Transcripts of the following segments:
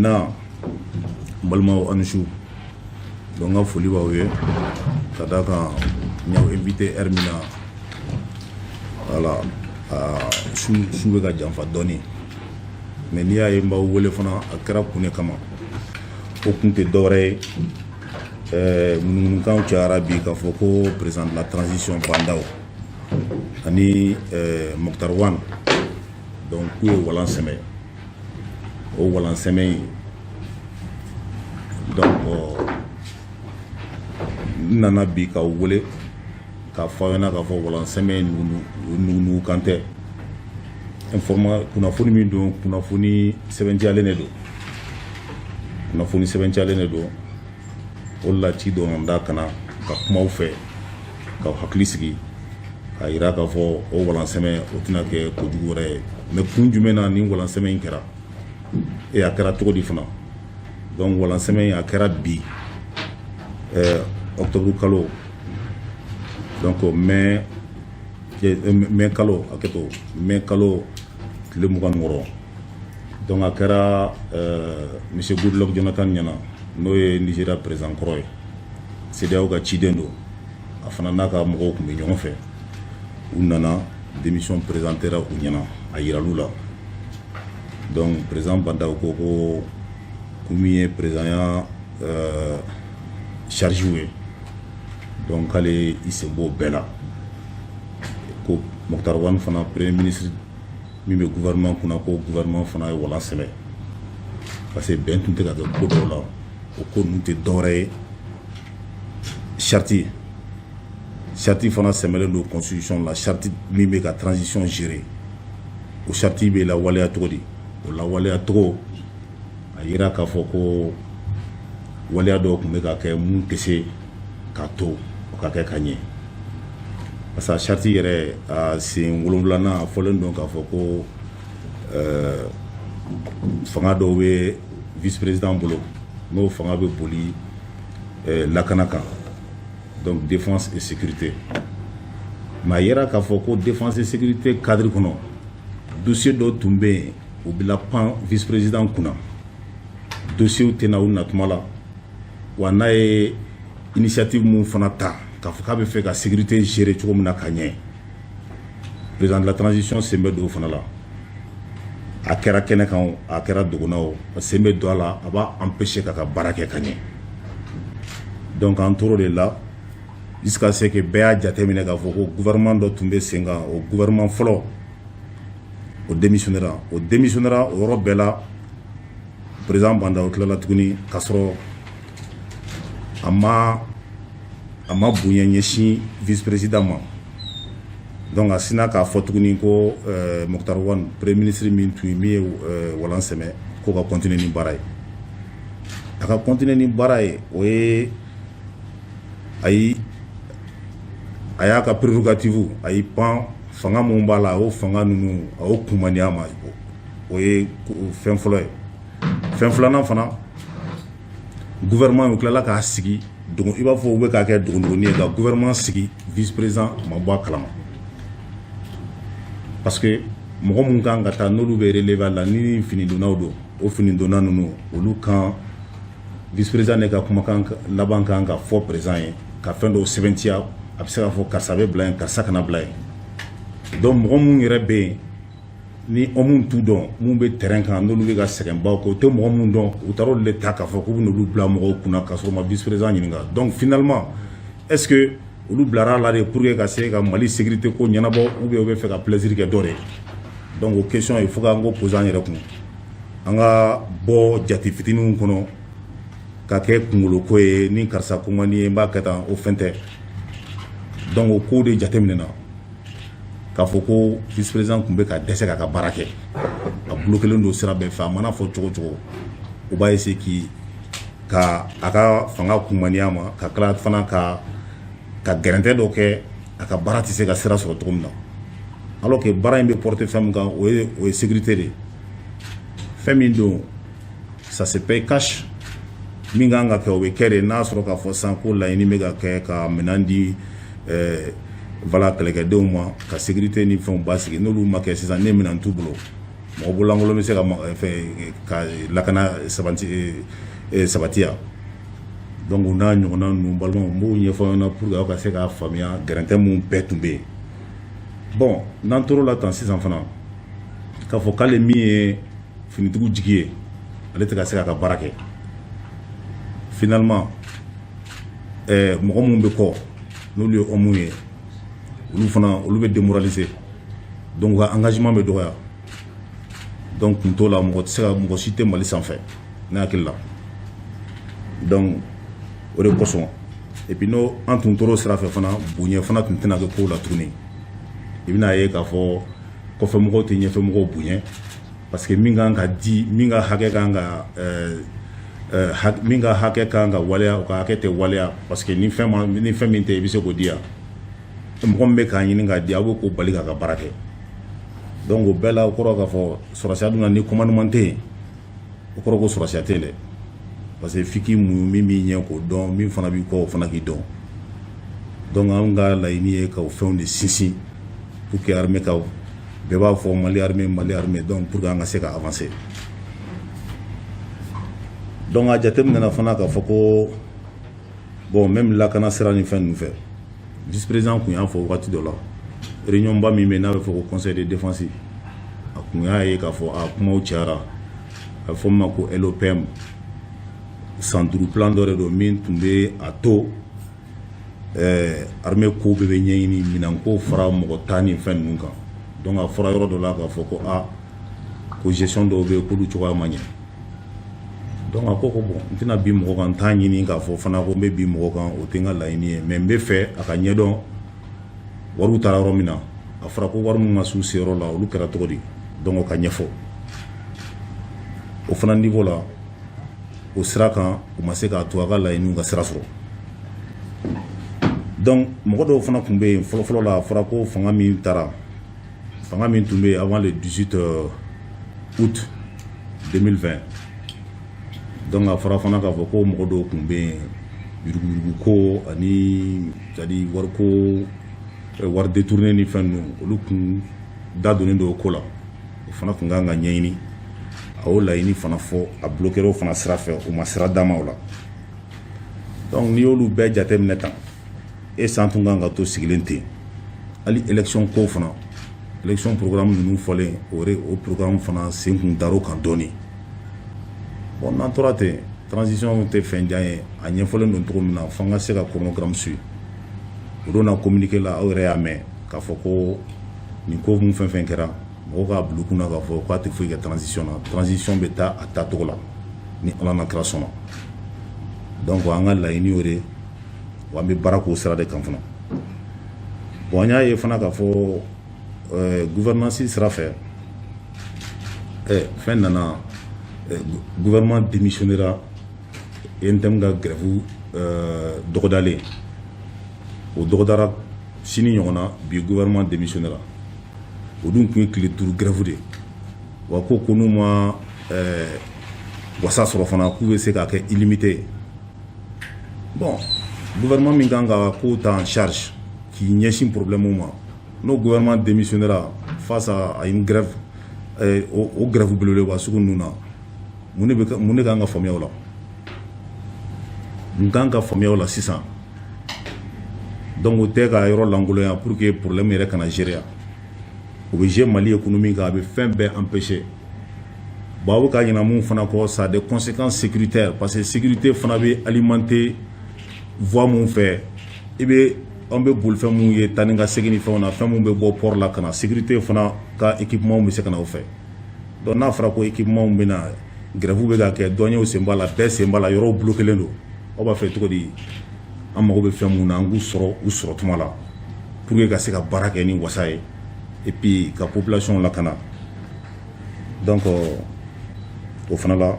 na balma anushu donc nga foli ba we kadaka nyaw invité Hermina voilà su ga janfa doni mais ni ay mbaw wole fana akara kune kama o kunte dore mun kan ci arabi ka foko président de la transition bandao ani Mokhtar Wane donc ku walan seme o walan seme donc nana bi ka wole ka fayona ka fo walan seme nu kante informa kuna foni min do kuna foni sebentiale ne do kuna foni sebentiale ne do wala ci do nda kana ka kuma fe ka hakli sigi ka ira ka fo o walan seme o tina ke ko jugore me kunjumena ni walan seme kera e akara to di fana donc walan seme akara bi octobre kalo donc mai kalo aketo mai kalo le mugan woro donc akara monsieur Goodluck Jonathan Nyana no ye Nigeria président kroy CEDEAO ga chidendo afana naka mo ko mi ñon fe unana démission présentera u Nyana ayira lula donc président Bandao ko kumi président chargé donc allez isebo bela ko Mokhtar Wane fana premier ministre mi gouvernement kuna ko gouvernement fana wala sele parce que ben tunte ka ko do la o ko nunte dore charte fana semele no constitution la charte mi me ka transition gérée o charte be la wale atodi o la wale atro ayira ka foko wale ado ko me ka ke mun kese ka to o ka ke kanye parce que charte yere c'est wolonlana folen donc a foko fanga do we vice président bolo no fanga be boli lakanaka donc défense et sécurité ma yera ka foko défense et sécurité cadre kono dossier do tumbe o bila pan vice président kuna dossier tena una tumala wana e initiative mu fana ta ka fo ka be fait ka sécurité gérer cogo mina ka ɲɛ président de la transition sembe do fana la a kɛra kɛnɛ kan a kɛra dogona o sembe do a la a b'a empêcher ka baara kɛ ka ɲɛ donc an toro de la jusqu'à ce que bɛɛ y'a jateminɛ k'a fɔ ko gouvernement dɔ tun bɛ sen kan o gouvernement fɔlɔ o démissionnera o yɔrɔ bɛɛ la président Bandao tilala tuguni k'a sɔrɔ a ma bonya ɲɛsin vice président ma donc a sina k'a fɔ tuguni ko Mokhtar Wane premier ministre min tun min ye walan sɛmɛ ko ka continuer ni baara ye a ka continuer ni baara ye o ye ayi a y'a ka prérogative a y'i pan fanga mun b'a la o fanga ninnu a y'o kumaniya ma o ye fɛn fɔlɔ ye fɛn filanan fana gouvernement tilala k'a sigi i b'a fɔ u bɛ k'a kɛ dogondogoni ye ka gouvernement sigi vice président ma bɔ a kalama parce que mɔgɔ mun kan ka taa n'olu bɛ relever la ni fini donnaw don o fini donna ninnu olu kan vice président ne ka kumakan laban kan ka fɔ président ye ka fɛn dɔw sɛbɛntiya a bɛ se k'a fɔ karisa bɛ bila yen karisa kana bila yen donc mɔgɔ mun yɛrɛ bɛ yen ni mun t'u dɔn mun bɛ terrain kan n'olu bɛ ka sɛgɛnbaw kɛ o tɛ mɔgɔ mun dɔn u taara olu de ta k'a fɔ k'u bɛ n'olu bila mɔgɔw kunna k'a sɔrɔ ma vice président ɲininka donc finalement est-ce que olu bilara la de pour que ka se ka Mali sécurité ko ɲɛnabɔ ou bien u bɛ fɛ ka plaisir kɛ dɔ de donc o question il faut k'an ko poser an yɛrɛ kun an ka bɔ jate fitininw kɔnɔ ka kɛ kunkolo ko ye ni karisa ko man di ye n b'a kɛ tan o fɛn tɛ donc o ko de jateminɛna k'a fɔ ko vice président tun bɛ ka dɛsɛ k'a ka baara kɛ a bloquelen don sira bɛɛ fɛ a mana fɔ cogo cogo u b'a essayer ka a ka fanga kumaniya ma ka tila fana ka gɛrɛntɛ dɔ kɛ a ka baara tɛ se ka sira sɔrɔ cogo min na alors que baara in bɛ porter fɛn min kan o ye sécurité de fɛn min don ça se paye cash min kan ka kɛ o bɛ kɛ de n'a sɔrɔ k'a fɔ sisan ko laɲini bɛ ka kɛ ka minɛn di voilà kɛlɛkɛdenw ma ka sécurité ni fɛnw basigi n'olu ma kɛ sisan ne minɛn t'u bolo mɔgɔ bololankolon bɛ se ka lakana sabatiya donc o n'a ɲɔgɔnna ninnu balimaw n b'o ɲɛfɔ aw ɲɛna pour que aw ka se k'a faamuya gɛrɛntɛ mun bɛɛ tun bɛ yen bon n'an tor'o la tan sisan fana k'a fɔ k'ale min ye finitigiw jigi ye ale tɛ ka se k'a ka baara kɛ finalement mɔgɔ minnu bɛ kɔ n'olu ye homme ye olu bɛ démoraliser donc ka engagement bɛ dɔgɔya donc kun t'o la mɔgɔ si tɛ Mali sanfɛ ne hakili la donc o de kosɔn et puis n'o an tun tor'o sira fɛ fana bonya fana tun tɛna kɛ kow la tuguni i bɛna ye k'a fɔ kɔfɛmɔgɔw tɛ ɲɛfɛmɔgɔw bonya parce que min ka di min ka hakɛ kan ka waleya o ka hakɛ tɛ waleya parce que ni fɛn min tɛ i bɛ se k'o di yan mɔgɔ min bɛ k'a ɲini k'a di aw bɛ k'o bali k'a ka baara kɛ donc o bɛɛ la o kɔrɔ k'a fɔ sɔrɔsiya dun na ni commandement tɛ yen o kɔrɔ ko sɔrɔsiya tɛ yen dɛ parce que f'i k'i muɲu min b'i ɲɛ k'o dɔn min fana b'i kɔ o fana k'i dɔn donc an ka laɲini ye ka o fɛnw de sinsin pour que armée ka bɛɛ b'a fɔ Mali armée donc pour que an ka se ka avancer donc a jateminɛna fana k'a fɔ ko bon même lakana sira ni fɛn ninnu fɛ vice président kun y'a fɔ waati dɔ la réunion ba min bɛ n'a bɛ fɔ ko conseil de défense a kun y'a ye k'a fɔ a kumaw cayara a bɛ fɔ min ma ko LOPM san 5 plan dɔ de don min tun bɛ a to armée ko bɛɛ bɛ ɲɛɲini minɛnko fara mɔgɔ ta ni fɛn ninnu kan donc a fɔra yɔrɔ dɔ la k'a fɔ ko ko gestion dɔw bɛ yen k'olu cogoya ma ɲɛ donc a ko bon n tɛna bin mɔgɔ kan n t'a ɲini k'a fɔ fana ko n bɛ bin mɔgɔ kan o tɛ n ka laɲini ye mais n bɛ fɛ a ka ɲɛdɔn wariw taara yɔrɔ min na a fɔra ko wari min ma s'u seyɔrɔ la olu kɛra cogo di donc o ka ɲɛfɔ o fana niveau la o sira kan o ma se k'a to a ka laɲiniw ka sira sɔrɔ donc mɔgɔ dɔw fana tun bɛ yen fɔlɔfɔlɔ la a fɔra ko fanga min tun bɛ yen avant le 18 août 2020 donc a fɔra fana k'a fɔ ko mɔgɔ dɔw tun bɛ yen yuruguyuruguko ani c'est-à-dire wari détourné ni fɛn ninnu olu kun da donnen don o ko la o fana tun kan ka ɲɛɲini a y'o laɲini fana fɔ a bloqué o fana sira fɛ o ma sira d'a ma o la donc n'i y'olu bɛɛ jateminɛ tan san tun kan ka to sigilen ten hali élection ko fana élection programme ninnu fɔlen o programme fana sen kun dar'o kan dɔɔni bon n'an tora ten transition tɛ fɛn jan ye a ɲɛfɔlen don cogo min na f'an ka se ka chronogramme suivre o don na communiqué la aw yɛrɛ y'a mɛn k'a fɔ ko nin ko mun fɛn fɛn kɛra mɔgɔw k'a bila u kunna k'a fɔ k'a tɛ foyi kɛ transition na transition bɛ taa a taacogo la ni Ala na kira sɔnna donc an ka laɲini o de wa an bɛ baara k'o sira de kan fana bon an y'a ye fana k'a fɔ gouvernance sira fɛ fɛn nana gouvernement démissionnera ENTM ka grève dɔgɔdalen o dɔgɔdara sini ɲɔgɔn na bi gouvernement démissionnera o dun tun ye tile 5 grève de wa ko n'u ma wasa sɔrɔ fana k'u bɛ se k'a kɛ illimité bon gouvernement min kan ka ko ta en charge k'i ɲɛsin problème ma n'o gouvernement démissionnera face à une grève o grève belebeleba sugu ninnu na mun de kan ka faamuya o la mun kan ka faamuya o la sisan donc o tɛ ka yɔrɔ lankolonya pour que problème yɛrɛ kana gérer o bɛ gérer Mali économie kan a bɛ fɛn bɛɛ empêcher bon a bɛ ka ɲinɛ mun fana kɔ ça a des conséquences sécuritaires parce que sécurité fana bɛ alimenter voie mun fɛ an bɛ bolifɛn mun ye taa ni ka segin ni fɛnw na fɛn mun bɛ bɔ port la ka na sécurité fana ka équipement bɛ se ka na o fɛ donc n'a fɔra ko équipement bɛ na grève bɛ ka kɛ dɔnɲɛw sen b'a la bɛɛ sen b'a la yɔrɔw bloquélen don aw b'a fɛ cogo di an mago bɛ fɛn mun na an k'u sɔrɔ u sɔrɔ tuma la pour que ka se ka baara kɛ ni wasa ye et puis ka population lakana donc o fana la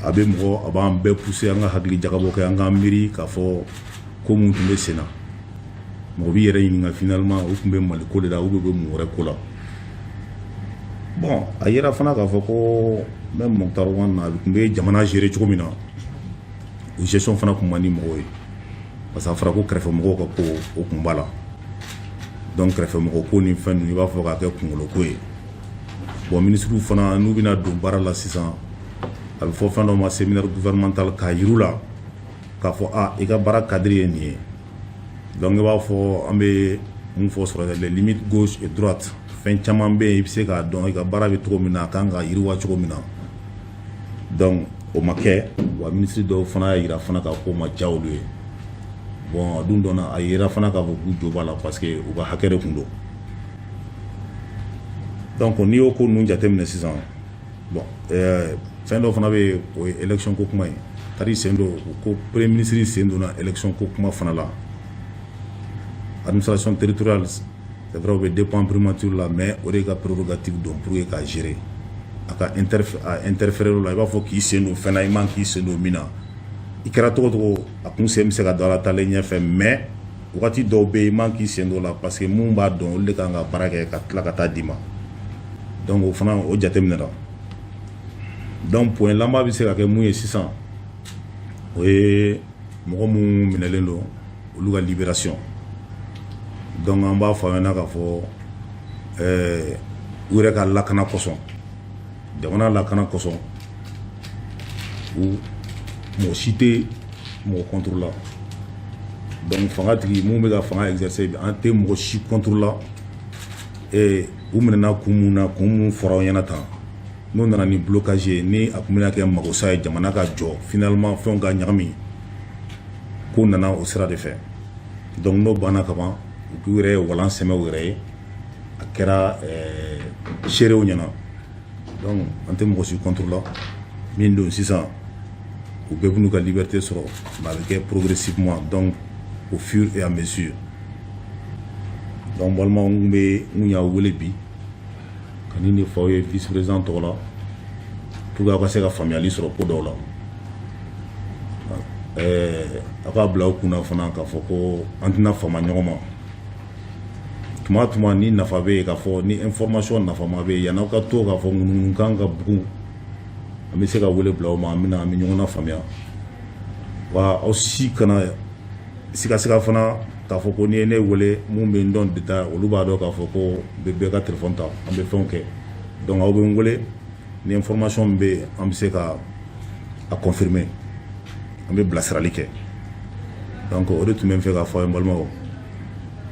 a b'an bɛɛ pousser an ka hakili jagabɔ kɛ an k'an miiri k'a fɔ ko mun tun bɛ sen na mɔgɔ b'i yɛrɛ ɲininka finalement u tun bɛ Mali ko de la u bɛ mun wɛrɛ ko la bon a yera fana k'a fɔ ko même Moctar Wane na a tun bɛ jamana gérer cogo min na o gestion fana tun man di mɔgɔw ye parce que a fɔra ko kɛrɛfɛmɔgɔw ka ko o tun b'a la donc kɛrɛfɛmɔgɔ ko ni fɛn ninnu i b'a fɔ k'a kɛ kunkolo ko ye bon ministre fana n'u bɛna don baara la sisan a bɛ fɔ fɛn dɔ ma séminaire gouvernemental k'a yir'u la k'a fɔ i ka baara cadre ye nin ye donc i b'a fɔ an bɛ mun fɔ sɔrɔ les limites gauche et droite fɛn caman bɛ yen i bɛ se k'a dɔn i ka baara bɛ cogo min na a kan ka yiriwa cogo min na donc o ma kɛ wa ministre dɔw fana y'a yira fana k'a ko ma diya olu ye bon a dun dɔnna a yira fana k'a fɔ k'u jo b'a la parce que u ka hakɛ de tun don donc n'i y'o ko ninnu jateminɛ sisan bon fɛn dɔ fana bɛ yen o ye élection ko kuma ye tari sen don ko premier ministre sen donna élection ko kuma fana la administration territoriale c'est vrai o bɛ dépend primature la mais o de ka prérogative don pour que k'a gérer a ka interférer o la i b'a fɔ k'i sen don fɛn na i man k'i sen don min na i kɛra cogo cogo a kun sen bɛ se ka don a la taalen ɲɛfɛ mais wagati dɔw bɛ yen i man k'i sen don o la parce que mun b'a dɔn olu de kan ka baara kɛ ka tila ka taa d'i ma donc o fana o jateminɛra donc point laban bɛ se ka kɛ mun ye sisan o ye mɔgɔ mun minɛlen don olu ka libération donc an b'a fɔ a ɲɛna k'a fɔ u yɛrɛ ka lakana kosɔn jamana lakana kosɔn mɔgɔ si tɛ mɔgɔ contre la donc fanga tigi mun bɛ ka fanga exercer an tɛ mɔgɔ si contre la u minɛna kun mun na kun mun fɔra aw ɲɛna tan n'o nana ni blocage ye ni a tun bɛna kɛ magosa ye jamana ka jɔ finalement fɛnw ka ɲagami ko nana o sira de fɛ donc n'o banna ka ban u k'u yɛrɛ ye walan sɛmɛ u yɛrɛ ye a kɛra seerew ɲɛna donc an tɛ mɔgɔ si contre la min don sisan u bɛɛ b'u ka liberté sɔrɔ mais a bɛ kɛ progressivement donc au fur et à mesure donc balimaw n kun y'a wele bi ka nin de fɔ aw ye vice président tɔgɔ la pour que aw ka se ka faamuyali sɔrɔ ko dɔw la aw k'a bila aw kunna fana k'a fɔ ko an tɛna fama ɲɔgɔn ma tuma o tuma ni nafa bɛ yen k'a fɔ ni information nafama bɛ yen yan'aw ka to k'a fɔ ŋunuŋunukan ka bugun an bɛ se ka wele bila aw ma an bɛ ɲɔgɔn na faamuya wa aw si kana sikasika fana k'a fɔ ko n'i ye ne wele mun bɛ n dɔn détail olu b'a dɔn k'a fɔ ko bɛɛ ka téléphone ta an bɛ fɛnw kɛ donc aw bɛ n wele ni information min bɛ yen an bɛ se ka a confirmer an bɛ bilasirali kɛ donc o de tun bɛ n fɛ k'a fɔ aw ye n balimaw